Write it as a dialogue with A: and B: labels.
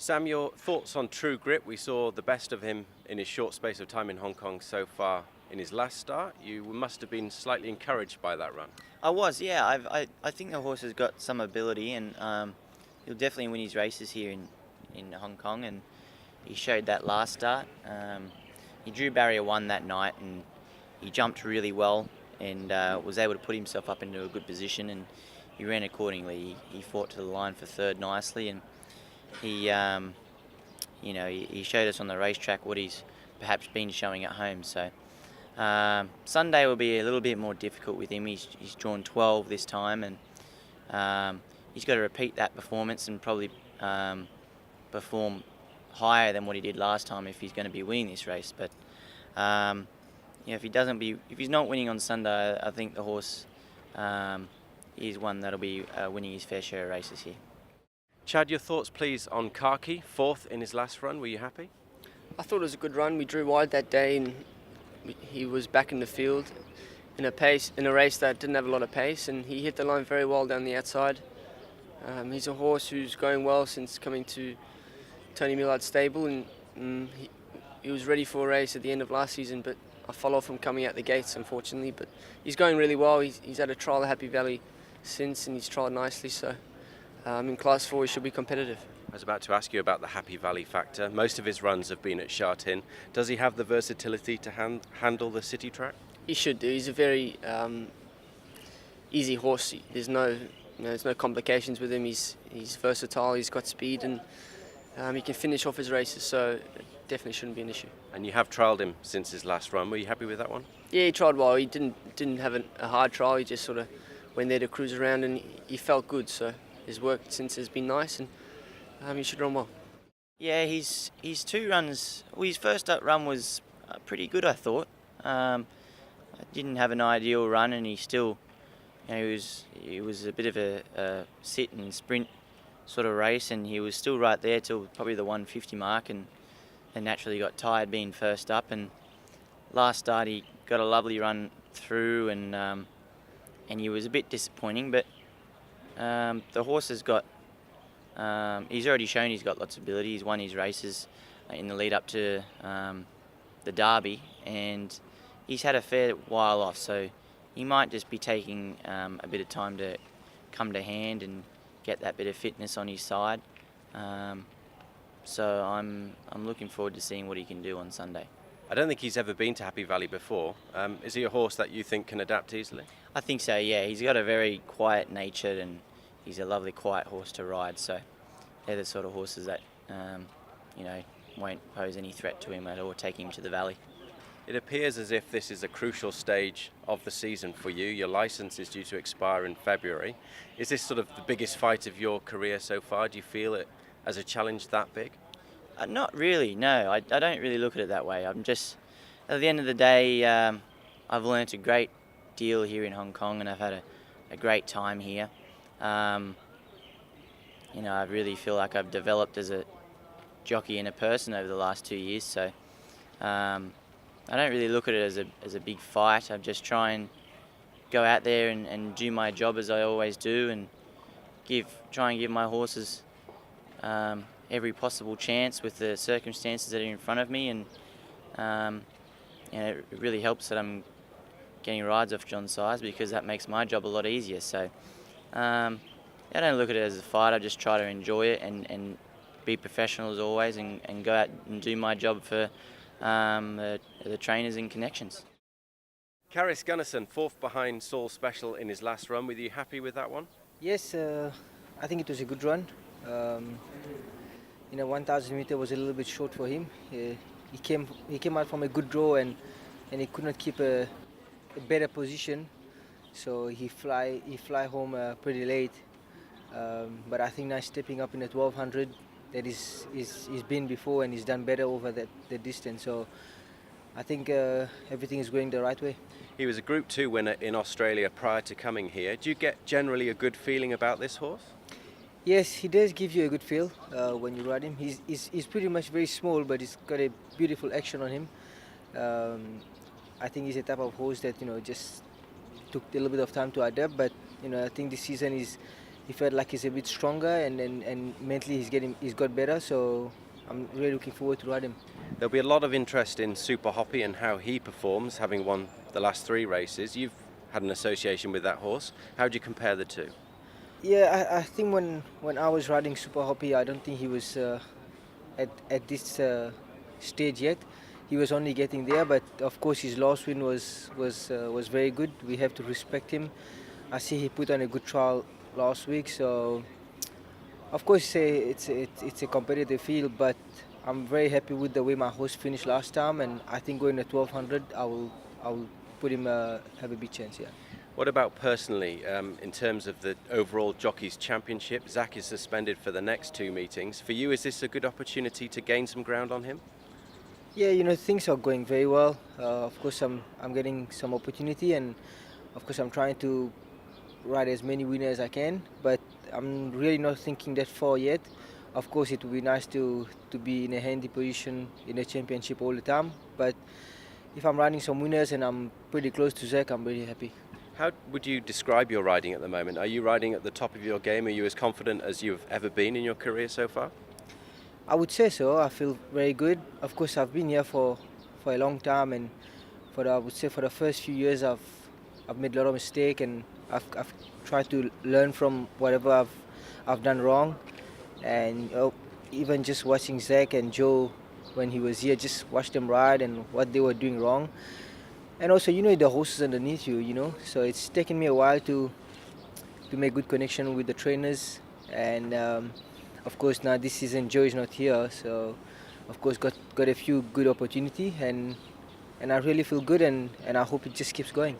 A: Sam, your thoughts on True Grit? We saw the best of him in his short space of time in Hong Kong so far in his last start. You must have been slightly encouraged by that run.
B: I was, yeah. I think the horse has got some ability, and he'll definitely win his races here in Hong Kong, and he showed that last start. He drew barrier 1 that night, and he jumped really well and was able to put himself up into a good position, and he ran accordingly. He fought to the line for third nicely, and he showed us on the racetrack what he's perhaps been showing at home. So Sunday will be a little bit more difficult with him. He's drawn 12 this time, and he's got to repeat that performance and probably perform higher than what he did last time if he's going to be winning this race. But if he's not winning on Sunday, I think the horse is one that'll be winning his fair share of races here.
A: Chad, your thoughts please on KHAKI, 4th in his last run. Were you happy?
C: I thought it was a good run. We drew wide that day, and he was back in the field in a race that didn't have a lot of pace, and he hit the line very well down the outside. He's a horse who's going well since coming to Tony Millard's stable, and he was ready for a race at the end of last season, but I fell off him coming out the gates, unfortunately. But he's going really well. He's had a trial at Happy Valley since, and he's trialled nicely, so in Class 4 he should be competitive.
A: I was about to ask you about the Happy Valley factor. Most of his runs have been at Sha Tin. Does he have the versatility to handle the city track?
C: He should do. He's a very easy horse. There's no complications with him. He's versatile. He's got speed, and he can finish off his races. So it definitely shouldn't be an issue.
A: And you have trialled him since his last run. Were you happy with that one?
C: Yeah, he tried well. He didn't have a hard trial. He just sort of went there to cruise around, and he felt good. So his work since has been nice, and he should run well.
B: Yeah, his 2 runs. Well, his first up run was pretty good, I thought. Didn't have an ideal run, and he still, he was a bit of a sit and sprint sort of race, and he was still right there till probably the 150 mark, and naturally got tired being first up. And last start he got a lovely run through, and he was a bit disappointing, but the horse has got. He's already shown he's got lots of ability. He's won his races in the lead up to the Derby, and he's had a fair while off, so he might just be taking a bit of time to come to hand and get that bit of fitness on his side. So I'm looking forward to seeing what he can do on Sunday.
A: I don't think he's ever been to Happy Valley before. Is he a horse that you think can adapt easily?
B: I think so, yeah. He's got a very quiet nature, and he's a lovely quiet horse to ride, so they're the sort of horses that won't pose any threat to him at all, take him to the valley.
A: It appears as if this is a crucial stage of the season for you. Your licence is due to expire in February. Is this sort of the biggest fight of your career so far? Do you feel it as a challenge that big?
B: Not really, no. I don't really look at it that way. I'm just, at the end of the day, I've learnt a great deal here in Hong Kong, and I've had a great time here. I really feel like I've developed as a jockey and a person over the last 2 years, so I don't really look at it as a big fight. I just try and go out there and do my job as I always do, and try and give my horses every possible chance with the circumstances that are in front of me, and it really helps that I'm getting rides off John Size, because that makes my job a lot easier. So I don't look at it as a fight. I just try to enjoy it and be professional as always, and go out and do my job for the trainers and connections.
A: Karis GUNNISON, 4th behind Saul Special in his last run. Were you happy with that one?
D: Yes, I think it was a good run. 1,000 meter was a little bit short for him. He came out from a good draw, and he could not keep a better position, so he fly home pretty late. But I think now stepping up in the 1200, that he's been before, and he's done better over the distance. So I think everything is going the right way.
A: He was a Group 2 winner in Australia prior to coming here. Do you get generally a good feeling about this horse?
D: Yes, he does give you a good feel when you ride him. He's pretty much very small, but he's got a beautiful action on him. I think he's a type of horse that just took a little bit of time to adapt, but I think this season he's he felt like he's a bit stronger, and mentally he's got better. So I'm really looking forward to ride him.
A: There'll be a lot of interest in Super Hoppy and how he performs, having won the last 3 races. You've had an association with that horse. How do you compare the two?
D: Yeah, I think when I was riding Super Hoppy, I don't think he was at this stage yet. He was only getting there, but of course his last win was very good. We have to respect him. I see he put on a good trial last week, so of course it's a competitive field, but I'm very happy with the way my horse finished last time, and I think going to 1200, I will put him have a big chance. Yeah.
A: What about personally, in terms of the overall Jockeys Championship? Zach is suspended for the next 2 meetings. For you, is this a good opportunity to gain some ground on him?
D: Yeah, things are going very well. Of course, I'm getting some opportunity, and of course I'm trying to ride as many winners as I can, but I'm really not thinking that far yet. Of course, it would be nice to be in a handy position in a championship all the time, but if I'm riding some winners and I'm pretty close to Zach, I'm really happy.
A: How would you describe your riding at the moment? Are you riding at the top of your game? Are you as confident as you've ever been in your career so far?
D: I would say so. I feel very good. Of course, I've been here for a long time, and I would say for the first few years, I've made a lot of mistakes, and I've tried to learn from whatever I've done wrong. And even just watching Zach and Joe when he was here, just watch them ride and what they were doing wrong. And also, the horses underneath you, so it's taken me a while to make good connection with the trainers. And of course, now this season Joe is not here, so of course got a few good opportunity, and I really feel good, and I hope it just keeps going.